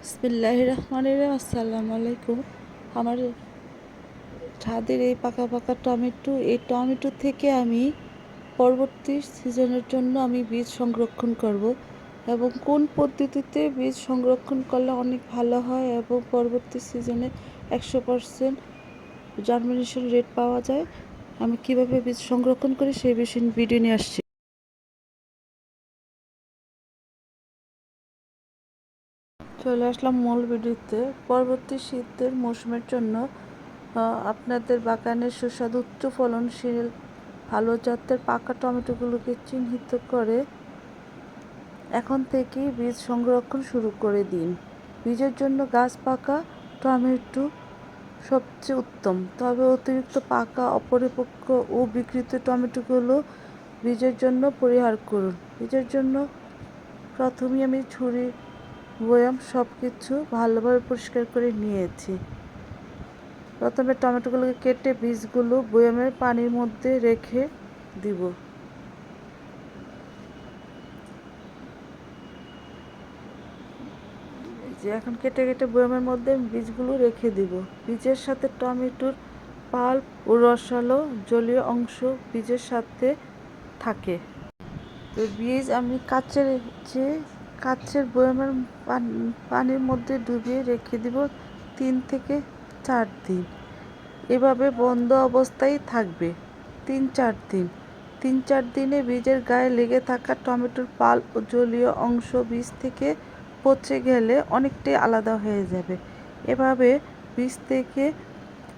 বিসমিল্লাহির রহমানির রহিম। আসসালামু আলাইকুম। আমার ছাদের এই পাকা পাকা টমেটো, এই টমেটো থেকে আমি পরবর্তী সিজনের জন্য আমি বীজ সংরক্ষণ করব এবং কোন পদ্ধতিতে বীজ সংরক্ষণ করলে অনেক ভালো হয় এবং পরবর্তী সিজনে 100% জার্মিনেশন রেট পাওয়া যায়, আমি কিভাবে বীজ সংরক্ষণ করি সেই বিষয়ে ভিডিও নিয়ে আসছি। চলে আসলাম মূল ভিডিওতে। পরবর্তী শীতের মৌসুমের জন্য আপনাদের বাগানের সুস্বাদু উচ্চ ফলনশীল ভালো জাতের পাকা টমেটোগুলোকে চিহ্নিত করে এখন থেকেই বীজ সংরক্ষণ শুরু করে দিন। বীজের জন্য গাছ পাকা টমেটো সবচেয়ে উত্তম, তবে অতিরিক্ত পাকা, অপরিপক্ক ও বিকৃত টমেটোগুলো বীজের জন্য পরিহার করুন। বীজের জন্য প্রথমেই আমি ছুরি বয়াম সব কিছু ভালোভাবে পরিষ্কার করে নিয়েছি। প্রথমে টমেটোগুলোকে কেটে বীজগুলো বয়ামের পানির মধ্যে রেখে দিব। যে এখন কেটে কেটে বয়ামের মধ্যে বীজগুলো রেখে দিব। বীজের সাথে টমেটোর পাল্প ও রসালো জলীয় অংশ বীজের সাথে থাকে। তো বীজ আমি কাচের বয়ামের পানির মধ্যে ডুবিয়ে রেখে দিব 3 থেকে 4 দিন। এভাবে বন্ধ অবস্থায় থাকবে 3-4 দিন। 3-4 দিনে বীজের গায়ে লেগে থাকা টমেটোর পাল্প ও জলীয় অংশ বীজ থেকে পচে গেলে অনেকটাই আলাদা হয়ে যাবে। এভাবে বীজ থেকে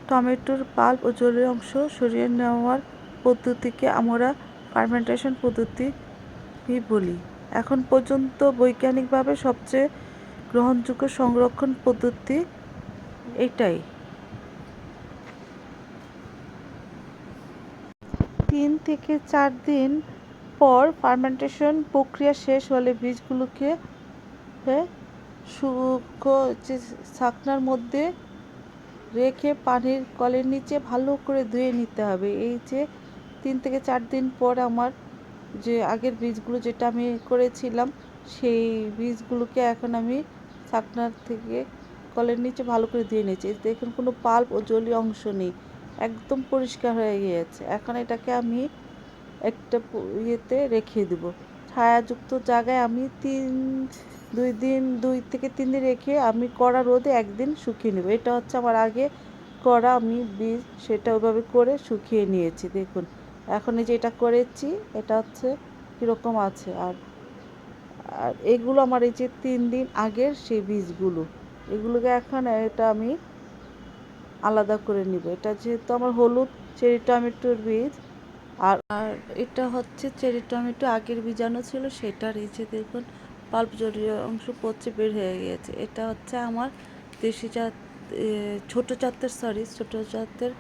টমেটোর পাল্প ও জলীয় অংশ সরিয়ে নেওয়ার পদ্ধতিকে আমরা ফার্মেন্টেশন পদ্ধতি বলি। এখন পর্যন্ত বৈজ্ঞানিকভাবে সবচেয়ে গ্রহণযোগ্য সংরক্ষণ পদ্ধতি এটাই। 3 থেকে 4 দিন পর ফার্মেন্টেশন প্রক্রিয়া শেষ হলে বীজগুলোকে শুকনো ছাকনার মধ্যে রেখে পানির কলের নিচে ভালো করে ধুয়ে নিতে হবে। এই যে 3 থেকে 4 দিন পর আমার যে আগের বীজগুলো যেটা আমি করেছিলাম সেই বীজগুলোকে এখন আমি ছাকনার থেকে কলের নিচে ভালো করে ধুয়ে নিয়েছি। দেখুন কোনো পাল্প ও জলীয় অংশ নেই, একদম পরিষ্কার হয়ে গিয়েছে। এখন এটাকে আমি একটা ইয়েতে রেখে দেবো, ছায়াযুক্ত জায়গায়। আমি 2 থেকে 3 দিন রেখে আমি কড়া রোদে একদিন শুকিয়ে নেব। এটা হচ্ছে আমার আগে করা আমি বীজ, সেটা ওইভাবে করে শুকিয়ে নিয়েছি। দেখুন এখন এই যে এটা করেছি, এটা হচ্ছে কীরকম আছে। আর আর এগুলো আমার এই যে 3 দিন আগের সেই বীজগুলো, এগুলোকে এখন এটা আমি আলাদা করে নিব। এটা যেহেতু আমার হলুদ চেরি টমেটোর বীজ, আর এটা হচ্ছে চেরি টমেটো আগের বীজাণু ছিল সেটার। এই যে দেখুন পাল্প জলীয় অংশ পচে বের হয়ে গিয়েছে। এটা হচ্ছে আমার দেশি জাত ছোটো জাতের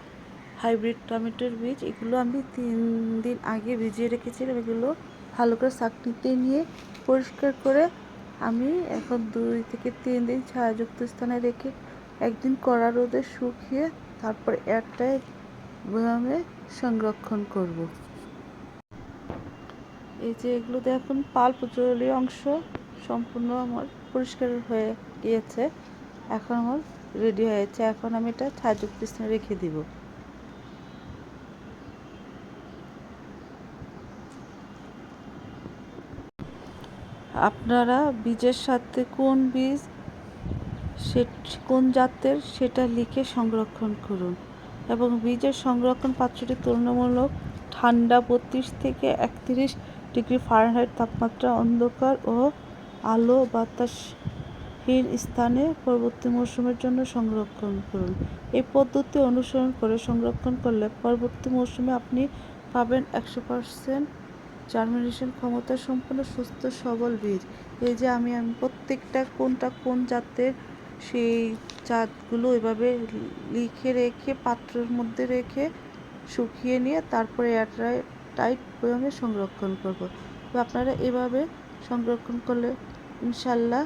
হাইব্রিড টমেটোর বীজ। এগুলো আমি 3 দিন আগে ভিজিয়ে রেখেছিলাম। এগুলো ভালো করে ছাঁকনিতে নিয়ে পরিষ্কার করে আমি এখন 2 থেকে 3 দিন ছায়াযুক্ত স্থানে রেখে একদিন কড়া রোদে শুকিয়ে তারপর এয়ারটাইট বয়ামে সংরক্ষণ করব। এই যে এগুলো দেখুন পাল্প জলীয় অংশ সম্পূর্ণ আমার পরিষ্কার হয়ে গিয়েছে। এখন আমার রেডি হয়েছে। এখন আমি এটা ছায়াযুক্ত স্থানে রেখে দিব। আপনারা বীজের সাথে কোন বীজ কোন জাতের সেটা লিখে সংরক্ষণ করুন এবং বীজের সংরক্ষণ পাত্রটি তুলনামূলক ঠান্ডা 32 থেকে 31 ডিগ্রি ফারেনহাইট তাপমাত্রা, অন্ধকার ও আলো বাতাসহীন স্থানে পরবর্তী মৌসুমের জন্য সংরক্ষণ করুন। এই পদ্ধতি অনুসরণ করে সংরক্ষণ করলে পরবর্তী মৌসুমে আপনি পাবেন 100% জার্মিনেশন ক্ষমতা সম্পন্ন সুস্থ সবল বীজ। এই যে আমি প্রত্যেকটা কোনটা কোন জাতের সেই জাতগুলো এভাবে লিখে রেখে পাত্রের মধ্যে রেখে শুকিয়ে নিয়ে তারপরে এয়ারটাইট বয়ামে সংরক্ষণ করব। তো আপনারা এভাবে সংরক্ষণ করলে ইনশাল্লাহ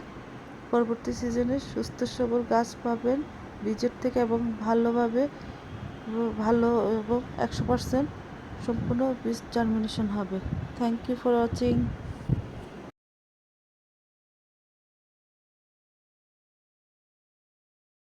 পরবর্তী সিজনে সুস্থ সবল গাছ পাবেন বীজের থেকে এবং ভালো এবং 100% সম্পূর্ণ বীজ জার্মিনেশন হবে। Thank you for watching.